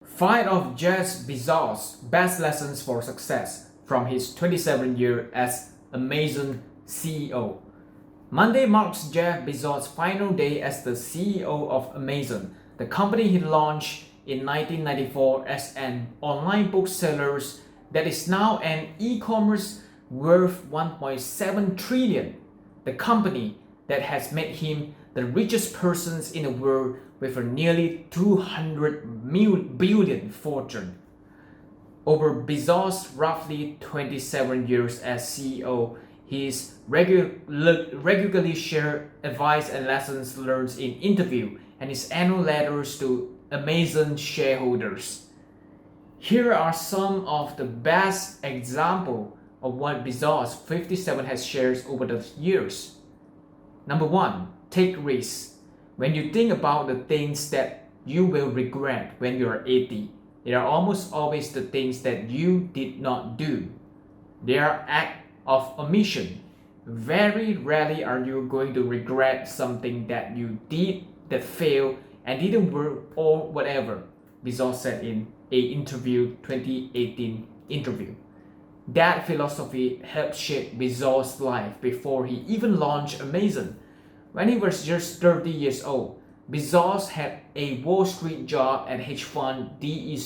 Five of Jeff Bezos' best lessons for success from his 27 years as Amazon CEO. Monday marks Jeff Bezos' final day as the CEO of Amazon, the company he launched in 1994 as an online bookseller that is now an e-commerce worth 1.7 trillion. The company that has made him the richest person in the world with a nearly 200 billion fortune. Over Bezos' roughly 27 years as CEO, he's regularly shared advice and lessons learned in interviews and his annual letters to Amazon shareholders. Here are some of the best examples of what Bezos 57 has shared over the years. Number 1. Take risks. When you think about the things that you will regret when you are 80, they are almost always the things that you did not do. They are acts of omission. Very rarely are you going to regret something that you did that failed and didn't work or whatever, Bezos said in a 2018 interview. That philosophy helped shape Bezos' life before he even launched Amazon. When he was just 30 years old, Bezos had a Wall Street job at hedge fund DE,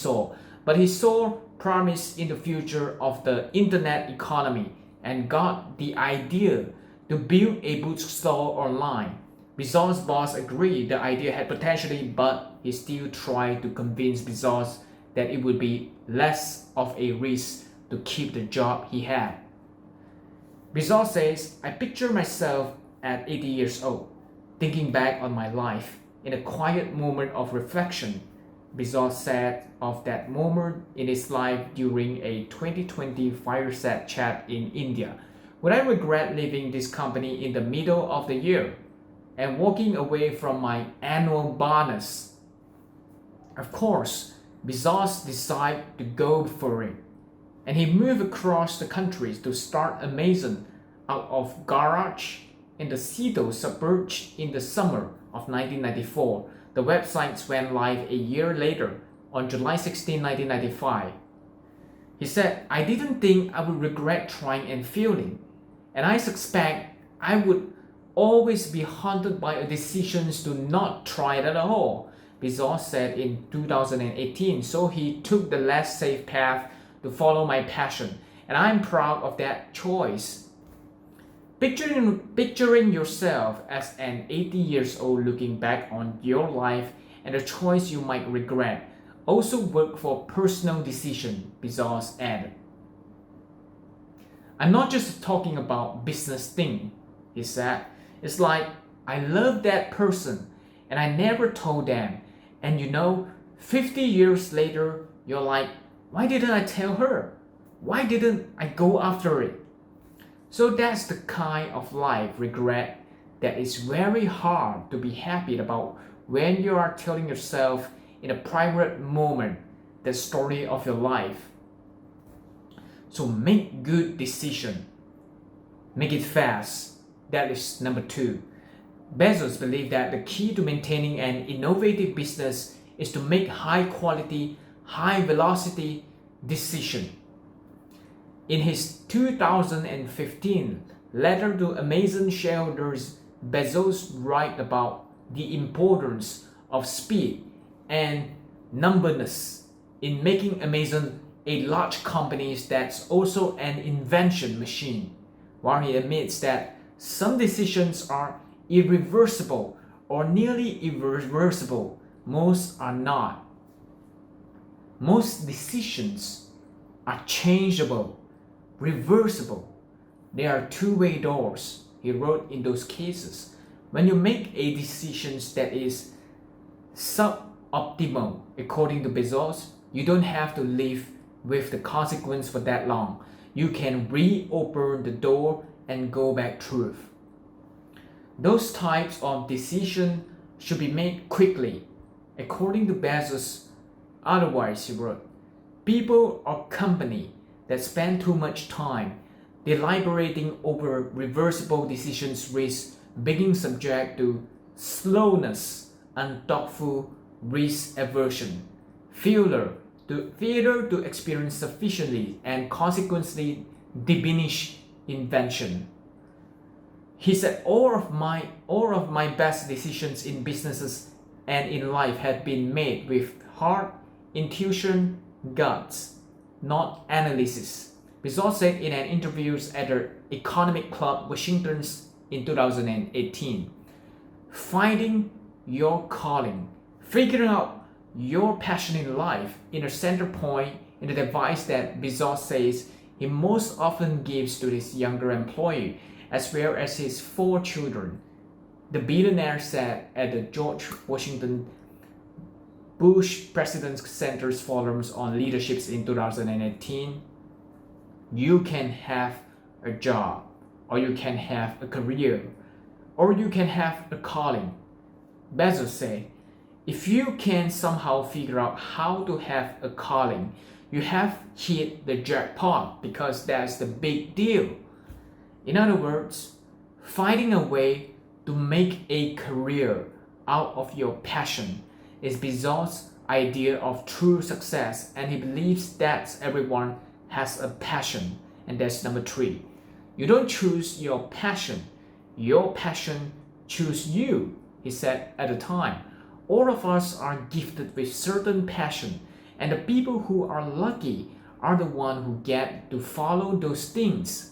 but he saw promise in the future of the internet economy and got the idea to build a bookstore online. Bezos' boss agreed the idea had potential, but he still tried to convince Bezos that it would be less of a risk to keep the job he had. Bezos says, "I picture myself at 80 years old, thinking back on my life in a quiet moment of reflection." Bezos said of that moment in his life during a 2020 fireside chat in India. "Would I regret leaving this company in the middle of the year and walking away from my annual bonus?" Of course, Bezos decided to go for it, and he moved across the country to start Amazon out of garage in the Seattle suburbs in the summer of 1994. The website went live a year later on July 16, 1995. He said, "I didn't think I would regret trying and failing, and I suspect I would always be haunted by a decision to not try it at all," Bezos said in 2018. "So he took the less safe path to follow my passion, and I'm proud of that choice." Picturing yourself as an 80 years old looking back on your life and the choice you might regret also work for personal decision, Bezos added. "I'm not just talking about business thing," he said. "It's like I love that person and I never told them. And 50 years later, you're like, why didn't I tell her? Why didn't I go after it?" So that's the kind of life regret that is very hard to be happy about when you are telling yourself in a private moment the story of your life. So make good decision. Make it fast. That is number 2. Bezos believed that the key to maintaining an innovative business is to make high quality, high velocity decision. In his 2015 letter to Amazon shareholders, Bezos wrote about the importance of speed and numberness in making Amazon a large company that's also an invention machine, while he admits that some decisions are irreversible or nearly irreversible. Most are not. Most decisions are changeable, reversible. They are two-way doors, he wrote in those cases. When you make a decision that is suboptimal, according to Bezos, you don't have to live with the consequence for that long. You can reopen the door and go back through it. Those types of decisions should be made quickly, according to Bezos. Otherwise, he wrote, people or company that spend too much time deliberating over reversible decisions risk being subject to slowness, unthoughtful risk aversion, failure to experience sufficiently and consequently diminish invention. He said, all of my best decisions in businesses and in life have been made with heart, intuition, guts, not analysis. Bezos said in an interview at the Economic Club Washington in 2018. Finding your calling, figuring out your passion in life in a center point in the advice that Bezos says he most often gives to his younger employee as well as his 4 children. The billionaire said at the George Washington Bush President's Center's Forums on Leadership in 2018, you can have a job, or you can have a career, or you can have a calling. Bezos said, if you can somehow figure out how to have a calling, you have hit the jackpot because that's the big deal. In other words, finding a way to make a career out of your passion is Bezos' idea of true success, and he believes that everyone has a passion. And that's number 3. You don't choose your passion chooses you, he said at the time. All of us are gifted with certain passion, and the people who are lucky are the ones who get to follow those things.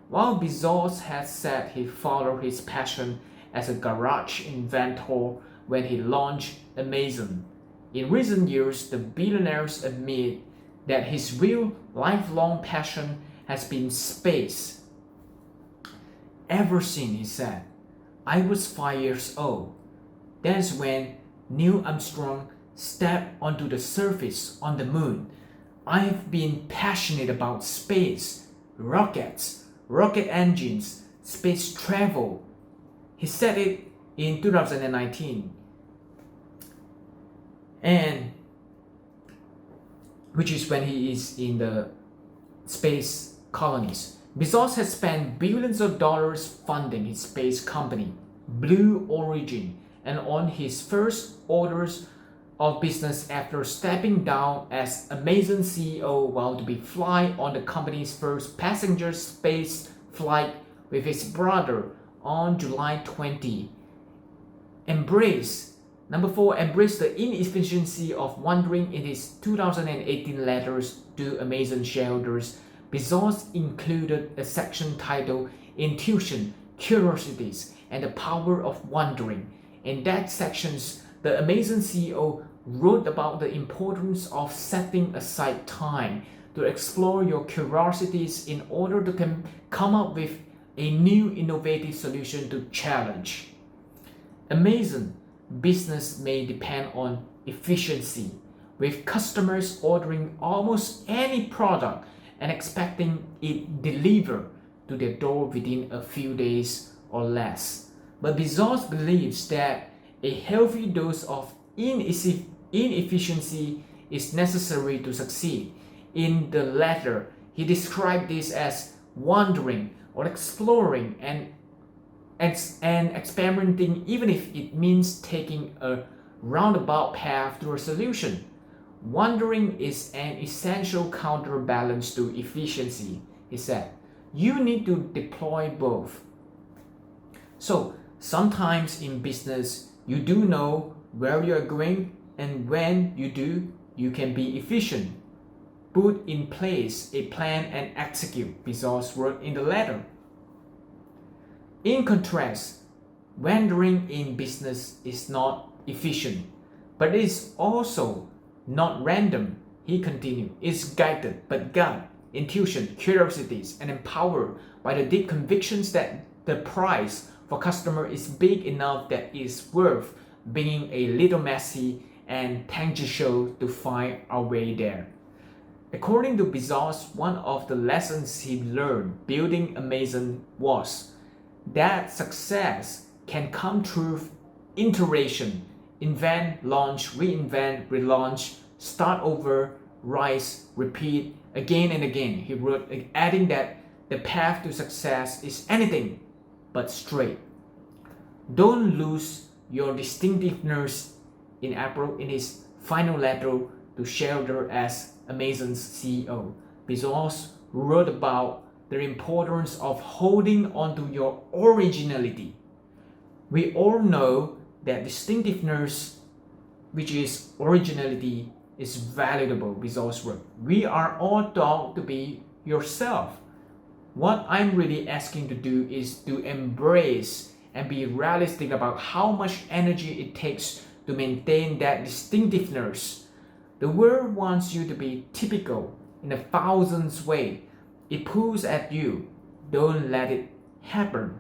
While Bezos has said he followed his passion as a garage inventor when he launched Amazon, in recent years the billionaire admit that his real lifelong passion has been space. Ever since, he said, I was 5 years old. That's when Neil Armstrong stepped onto the surface on the moon. I've been passionate about space, rockets, rocket engines, space travel. He said it in 2019, and which is when he is in the space colonies. Bezos has spent billions of dollars funding his space company, Blue Origin, and on his first orders of business after stepping down as Amazon CEO while to be fly on the company's first passenger space flight with his brother on July 20. Number 4, embrace the inefficiency of wandering. In his 2018 letters to Amazon shareholders, Bezos included a section titled Intuition, Curiosities, and the Power of Wandering. In that section, the Amazon CEO wrote about the importance of setting aside time to explore your curiosities in order to come up with a new innovative solution to challenge. Amazon business may depend on efficiency, with customers ordering almost any product and expecting it delivered to their door within a few days or less. But Bezos believes that a healthy dose of inefficiency is necessary to succeed. In the letter, he described this as wandering or exploring and experimenting, even if it means taking a roundabout path to a solution. Wandering is an essential counterbalance to efficiency, he said. You need to deploy both. So, sometimes in business, you do know where you are going, and when you do, you can be efficient. Put in place a plan and execute, Bezos wrote in the letter. In contrast, wandering in business is not efficient, but it is also not random, he continued. It's guided by gut, intuition, curiosities, and empowered by the deep convictions that the price for customer is big enough that it's worth being a little messy and tangential to find our way there. According to Bezos, one of the lessons he learned building Amazon was that success can come through iteration, invent, launch, reinvent, relaunch, start over, rise, repeat again and again. He wrote, adding that the path to success is anything but straight. Don't lose your distinctiveness. In April, in his final letter to shelter as Amazon's CEO. Bezos wrote about the importance of holding onto your originality. We all know that distinctiveness, which is originality, is valuable. Bezos wrote. We are all taught to be yourself. What I'm really asking to do is to embrace and be realistic about how much energy it takes to maintain that distinctiveness. The world wants you to be typical in a thousandth way. It pulls at you. Don't let it happen.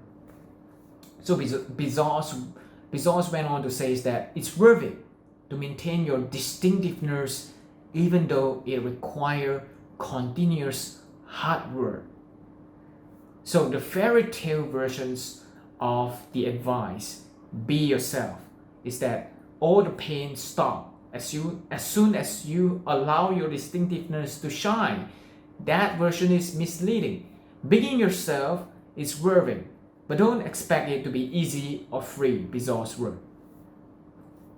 So Bezos went on to say that it's worth it to maintain your distinctiveness even though it requires continuous hard work. So the fairy tale versions of the advice, be yourself, is that all the pain stops as soon as you allow your distinctiveness to shine. That version is misleading. Being yourself is worth it, but don't expect it to be easy or free, Bezos wrote.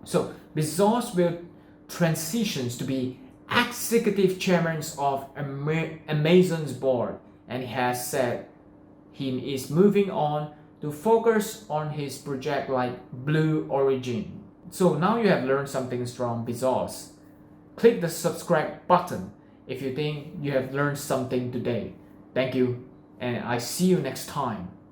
So Bezos will transition to be executive chairman of Amazon's board, and he has said he is moving on to focus on his project like Blue Origin. So now you have learned something from Bezos. Click the subscribe button if you think you have learned something today. Thank you, and I see you next time.